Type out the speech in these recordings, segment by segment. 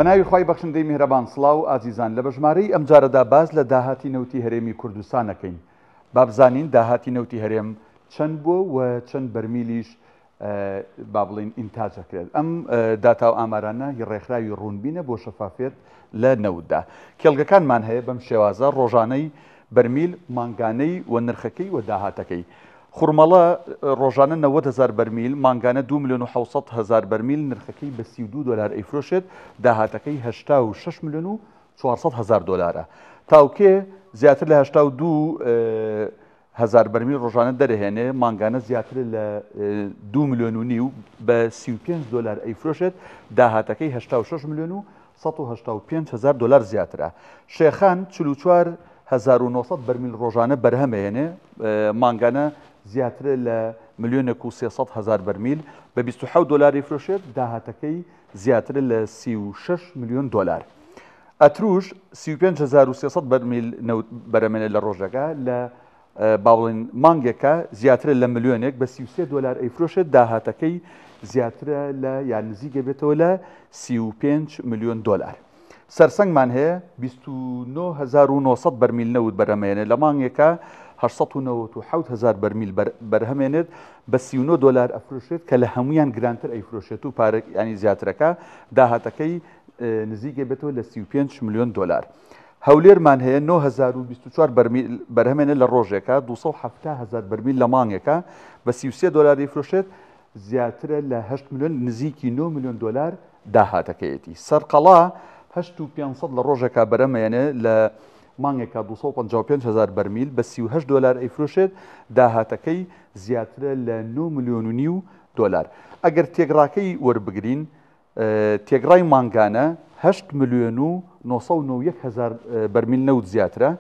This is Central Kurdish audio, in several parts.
بەناوی خی بەخشندەی میهرەبان سڵاو ئازیزان لە بەژمارەی ئەم جارەدا باز لە داهاتی نەوتی هەرێمی کوردستان نەکەین با بزانین داهاتی نەوتی هەرێم چەند بووە و چەند بەرمیلیش با بڵین ئینتاجەکرێت ئەم داتا و ئامارانە ڕێکخراوی ڕوونبینە بۆ شەفافێت لە نەوتدا کێڵگەکانمان هەیە بەم شێوازە ڕۆژانەی بەرمیل مانگانەی و نرخەکەی و داهاتەکەی خوڕمەڵە ڕۆژانە 90,000 بەرمیل مانگانە 2,700,000 بەرمیل نرخەکەی بە 32 دلار ئەیفرۆشێت داهاتەکەی 86,600,000 دلارە تاوکێ زیاتر لە 82,000 بەرمیل ڕۆژانە دەرەهێنێ مانگانە زیاتر لە 2,500,000 بە 35 دلار ئەیفرۆشێت داهاتەکەی 86,185,000 دلار زیاترە شێخان 44,900 بەرمیل ڕۆژانە بەرهەمێنێ مانگانە زیاتر لە 1,300,000 بەرمیل بە 27 دلار ئەیفرۆشێت داهاتەکەی زیاتر لە 36 میلیۆن دلار ئەتروش 35,300 بەرمیل بەرەمێنێ لە ڕۆژەکە لە باوڵین مانگێکە زیاتر لە ملیۆنێک بە 33 دلار ئەیفرۆشێت داهاتەکەی زیاترە لە یان نزیکە بێتەوە لە 35 میلیۆن دلار سەرسەنگمان هەیە 29,900 بەرمیل نەوت بەرەمێنێت لە مانگێکە 897,000 بەرمیل بەرهەمێنێت بە 39 دلار ئەفرۆشێت کە لە هەمویان گرانتر ئەیفرۆشێت و پارە ینی زیاترەکە داهاتەکەی نزیکە بێتەوە لە 35 میلیۆن دلار هەولێرمان هەیە 9,024 بەرمیل بەرهەمێنێت لە ڕۆژێکە 270,000 بەرمیل لە مانگێکە بە 33 دلار ئەیفرۆشێت زیاترە لە 8 میلیۆن نزیکی 9 میلیۆن دلار داهاتەکەیەتی سەرقەڵا 8,500 لە ڕۆژێکە بەرەمێنێ لە مانگێکە 255,000 بەرمیل بە 38 دلار ئەیفرۆشێت داهاتەکەی زیاترە لە 9 میلیۆن دلار ئەگەر تێگڕاکەی وەربگرین تێگڕای مانگانە 8 میلیۆن و 991,000 بەرمیل نەوت زیاترە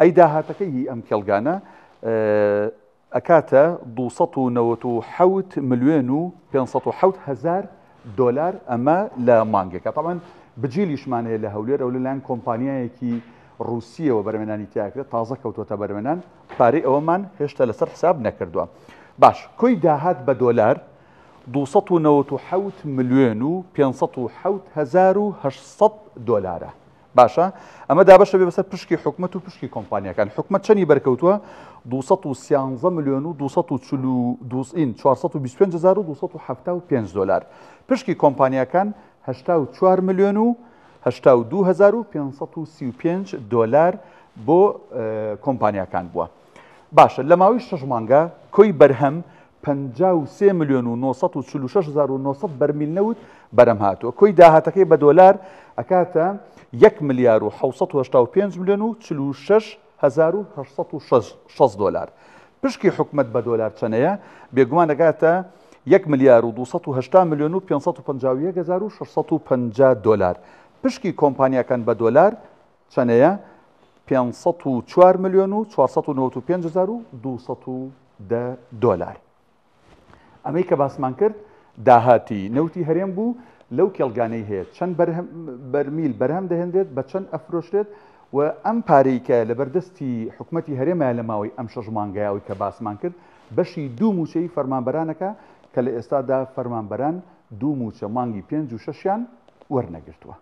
ئەی داهاتەکەی ئەم کێڵگانە ئەکاتە 297 میلیۆن و 507,000 دلار ئەمە لە مانگێکە تاوان بجیلیشمان هەیە لە هەولێر ئەو لەلایەن کۆمپانیایەکی رووسیەوە بەرمێنانی تیاکرێت تازە کەوتۆتە بەرمێنان پارەی ئەوەمان هێشتا لەسەر حساب نەکردووە باش کۆی داهات بە دۆلار 297 میلیۆن و 507,800 دلارە باشە ئەمە دابەشە بێ بەسەر پشکی حکومەت و پشکی کۆمپانیەکان حکومەت چەندی بەرکەوتووە 213 میلیۆن و 425,275 دلار پشکی کۆمپانیەکان 84 میلیۆن و 82,535 دلار بۆ کۆمپانیەکان بووە باشە لە ماوەی 6 مانگە کۆی بەرهەم 53 میلیۆن و 946,900 بەرمیل نەوت بەرەم هاتووە کۆی داهاتەکەی بە دۆلار ئەکاتە 1 ملیار و 785 میلیۆن و 46,806 دلار پشکی حکومەت بە دۆلار چەنەیە بێگومان دەکاتە 1 ملیار و 280 میلیۆن و 551,650 دلار پشکی کۆمپانیەکان بە دۆلار چەنەیە 504 میلیۆن و 495,210 دلار ئەمەی کە باسمان کرد داهاتی نەوتی هەرێم بوو لەو کێڵگانەی هەیە چەند بەرمیل بەرهەم دەهێنرێت بە چەند ئەفرۆشرێت و ئەم پارەی کە لە بەردەستی حکوومەتی هەرێمە لە ماوەی ئەم 6 مانگایەوەی کە باسمان کرد بەشی دوو موچەی فەرمانبەرانەکە کە لە ئێستادا فەرمانبەران دوو موچە مانگی 5 و 6یان وەرنەگرتووە